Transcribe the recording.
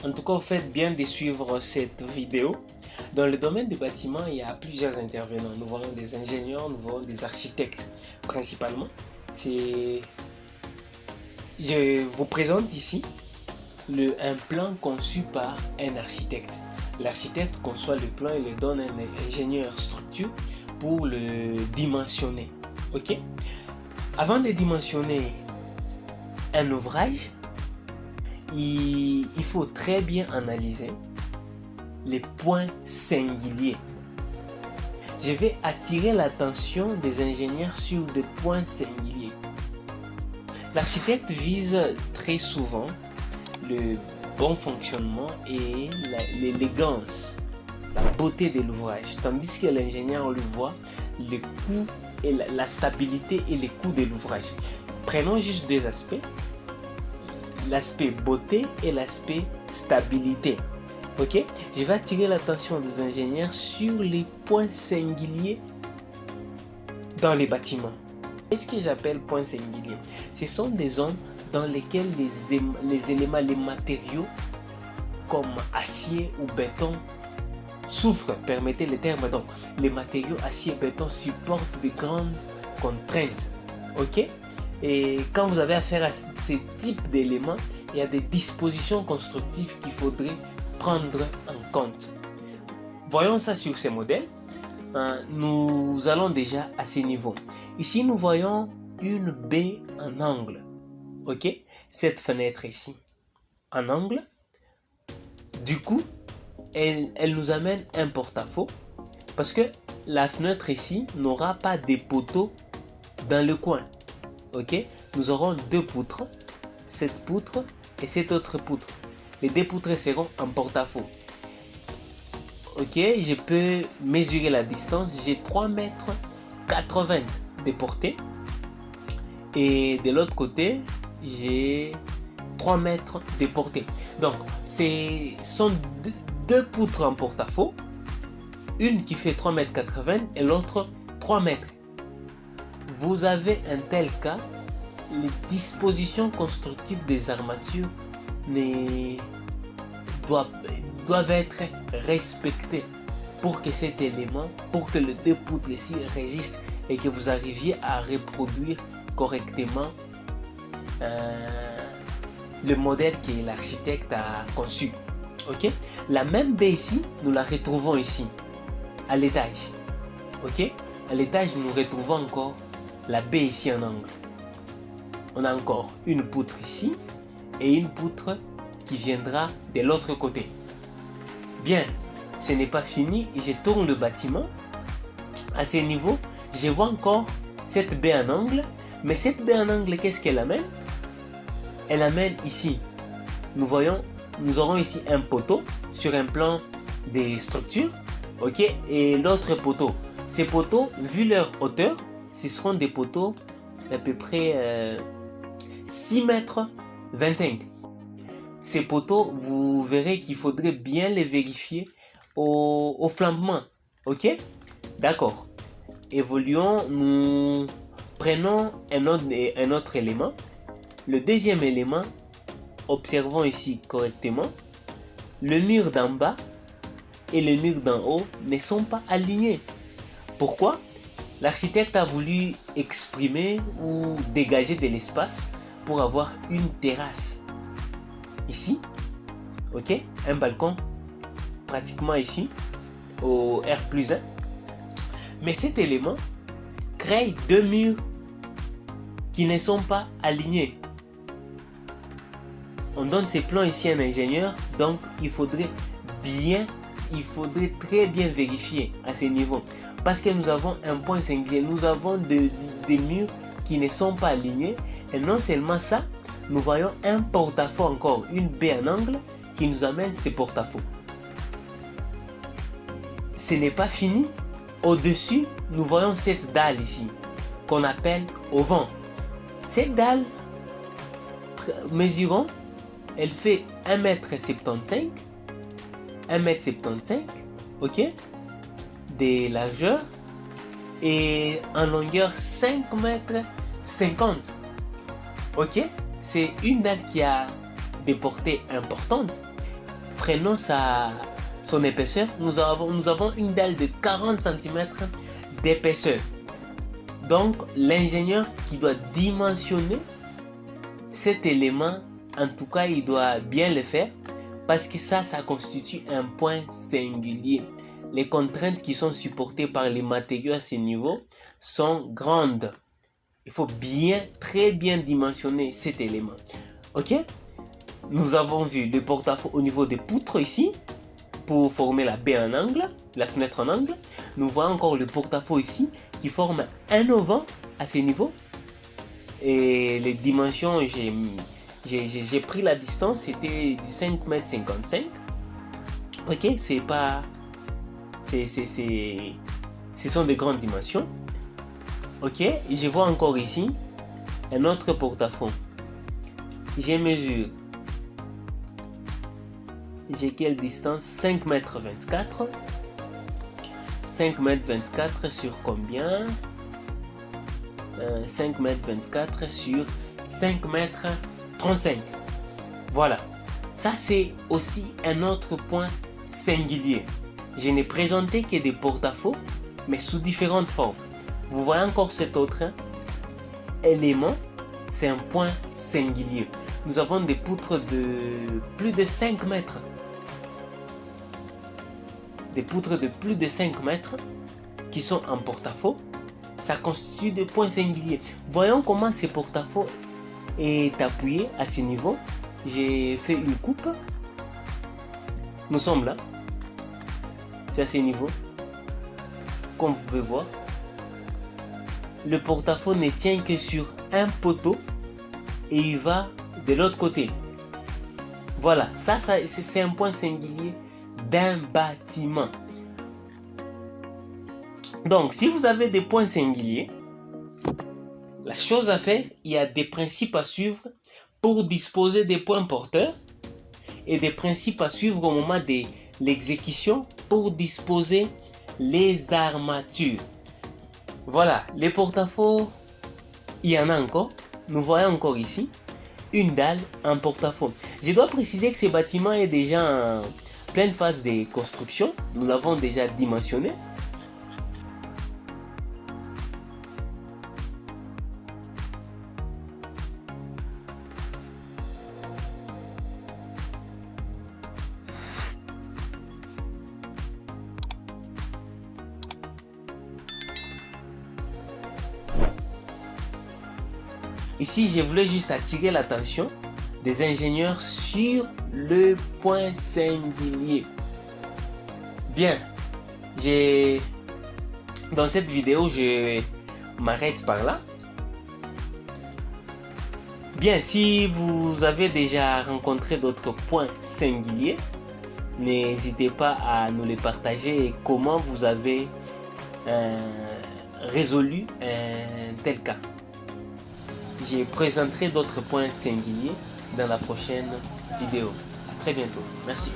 En tout cas, vous faites bien de suivre cette vidéo. Dans le domaine des bâtiments, il y a plusieurs intervenants. Nous voyons des ingénieurs, nous voyons des architectes principalement. Je vous présente ici un plan conçu par un architecte. L'architecte conçoit le plan et le donne à un ingénieur structure pour le dimensionner. Ok? Avant de dimensionner un ouvrage, il faut très bien analyser les points singuliers. Je vais attirer l'attention des ingénieurs sur des points singuliers. L'architecte vise très souvent le bon fonctionnement et l'élégance, la beauté de l'ouvrage, tandis que l'ingénieur lui voit le coût et la stabilité et les coûts de l'ouvrage. Prenons juste deux aspects, l'aspect beauté et l'aspect stabilité. Ok, je vais attirer l'attention des ingénieurs sur les points singuliers dans les bâtiments. Qu'est-ce que j'appelle points singuliers? Ce sont des zones dans lesquelles les éléments, les matériaux comme acier ou béton souffrent, permettez le terme. Donc, les matériaux acier et béton supportent de grandes contraintes. Ok? Et quand vous avez affaire à ce type d'éléments, il y a des dispositions constructives qu'il faudrait prendre en compte. Voyons ça sur ces modèles. Nous allons déjà à ces niveaux. Ici, nous voyons une baie en angle. Ok, cette fenêtre ici en angle. Du coup, elle nous amène un porte-à-faux parce que la fenêtre ici n'aura pas de poteaux dans le coin. Ok, nous aurons deux poutres, cette poutre et cette autre poutre. Les deux poutres seront en porte-à-faux. Ok, je peux mesurer la distance. J'ai 3,80 m de portée. Et de l'autre côté, j'ai 3 mètres de portée. Donc, ce sont deux poutres en porte-à-faux. Une qui fait 3,80 m et l'autre 3 mètres. Vous avez un tel cas, les dispositions constructives des armatures doivent être respectées pour que cet élément, pour que les deux poutres ici résistent et que vous arriviez à reproduire correctement le modèle que l'architecte a conçu. Ok, la même baie ici, nous la retrouvons ici à l'étage. Ok, à l'étage, nous retrouvons encore la baie ici en angle. On a encore une poutre ici et une poutre qui viendra de l'autre côté. Bien, ce n'est pas fini. Je tourne le bâtiment. À ce niveau, je vois encore cette baie en angle. Mais cette baie en angle, qu'est-ce qu'elle amène? Elle amène ici. Nous aurons ici un poteau sur un plan des structures. Ok, et l'autre poteau. Ces poteaux, vu leur hauteur, ce seront des poteaux d'à peu près 6,25 m. Ces poteaux, vous verrez qu'il faudrait bien les vérifier au flambement. Ok, d'accord. Évoluons, nous prenons un autre élément. Le deuxième élément, observons ici correctement. Le mur d'en bas et le mur d'en haut ne sont pas alignés. Pourquoi? L'architecte a voulu exprimer ou dégager de l'espace pour avoir une terrasse. Ici, ok, un balcon pratiquement ici, au R+1. Mais cet élément crée deux murs qui ne sont pas alignés. On donne ces plans ici à un ingénieur, donc il faudrait très bien vérifier à ce niveau. Parce que nous avons un point singulier, nous avons des murs qui ne sont pas alignés. Et non seulement ça, nous voyons un porte-à-faux encore, une baie en angle qui nous amène ces porte-à-faux. Ce n'est pas fini. Au-dessus, nous voyons cette dalle ici, qu'on appelle auvent. Cette dalle, mesurons, elle fait 1,75 m, 1,75 m, ok, de largeur et en longueur 5,50 m. Ok, c'est une dalle qui a des portées importantes prenons son épaisseur, nous avons une dalle de 40 cm d'épaisseur. Donc l'ingénieur qui doit dimensionner cet élément, en tout cas il doit bien le faire parce que ça constitue un point singulier. Les contraintes qui sont supportées par les matériaux à ce niveau sont grandes. Il faut très bien dimensionner cet élément. Ok? Nous avons vu le porte-à-faux au niveau des poutres ici pour former la baie en angle, la fenêtre en angle. Nous voyons encore le porte-à-faux ici qui forme un auvent à ce niveau. Et les dimensions, j'ai pris la distance, c'était du 5,55 m. Ok, ce sont des grandes dimensions. Ok, je vois encore ici un autre porte-à-faux. J'ai mesure. J'ai quelle distance? 5,24 m. 5,24 m sur combien? 5,24 m sur 5,35 m. Voilà. Ça, c'est aussi un autre point singulier. Je n'ai présenté que des porte-à-faux, mais sous différentes formes. Vous voyez encore cet autre élément, c'est un point singulier. Nous avons des poutres de plus de 5 mètres. Des poutres de plus de 5 mètres qui sont en porte-à-faux. Ça constitue des points singuliers. Voyons comment ce porte-à-faux est appuyé à ce niveau. J'ai fait une coupe. Nous sommes là. C'est à ce niveau. Comme vous pouvez voir. Le porte-à-faux ne tient que sur un poteau. Et il va de l'autre côté. Voilà. Ça c'est un point singulier d'un bâtiment. Donc, si vous avez des points singuliers, la chose à faire, il y a des principes à suivre pour disposer des points porteurs et des principes à suivre au moment de l'exécution pour disposer les armatures. Voilà, les porte-à-faux, il y en a encore. Nous voyons encore ici une dalle en porte-à-faux. Je dois préciser que ce bâtiment est déjà en pleine phase de construction. Nous l'avons déjà dimensionné. Ici, je voulais juste attirer l'attention des ingénieurs sur le point singulier. Bien, dans cette vidéo, je m'arrête par là. Bien, si vous avez déjà rencontré d'autres points singuliers, n'hésitez pas à nous les partager et comment vous avez résolu un tel cas. Je présenterai d'autres points singuliers dans la prochaine vidéo. À très bientôt. Merci.